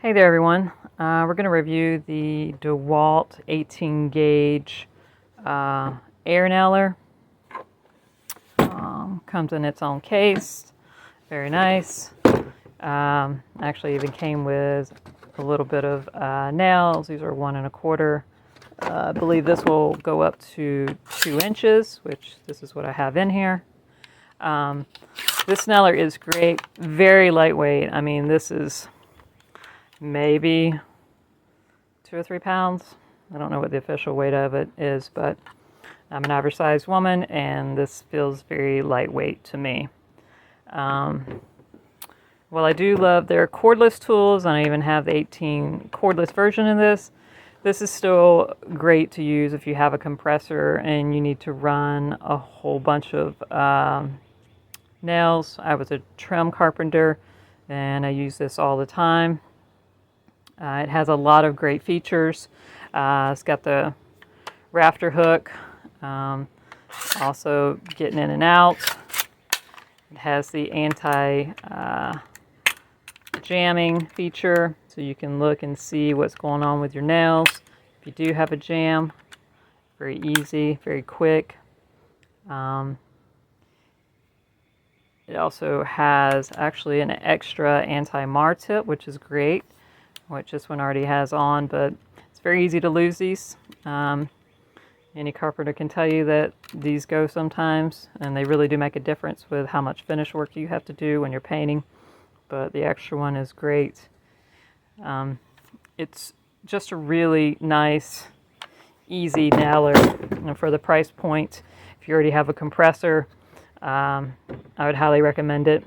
Hey there everyone, we're going to review the DeWalt 18 gauge air nailer. Comes in its own case, very nice. Actually even came with a little bit of nails. These are 1 1/4. I believe this will go up to 2 inches, which this is what I have in here. This nailer is great, very lightweight. I mean, this is maybe 2 or 3 pounds. I don't know what the official weight of it is, but I'm an average sized woman and this feels very lightweight to me. Well, I do love their cordless tools, and I even have the 18 cordless version of this. This is still great to use if you have a compressor and you need to run a whole bunch of nails. I was a trim carpenter and I use this all the time. It has a lot of great features. It's got the rafter hook, also getting in and out. It has the anti-jamming feature, so you can look and see what's going on with your nails. If you do have a jam, very easy, very quick. It also has actually an extra anti-mar tip, which is great, which this one already has on, but it's very easy to lose these. Any carpenter can tell you that these go sometimes, and they really do make a difference with how much finish work you have to do when you're painting, but the extra one is great. It's just a really nice, easy nailer, and for the price point, if you already have a compressor, I would highly recommend it.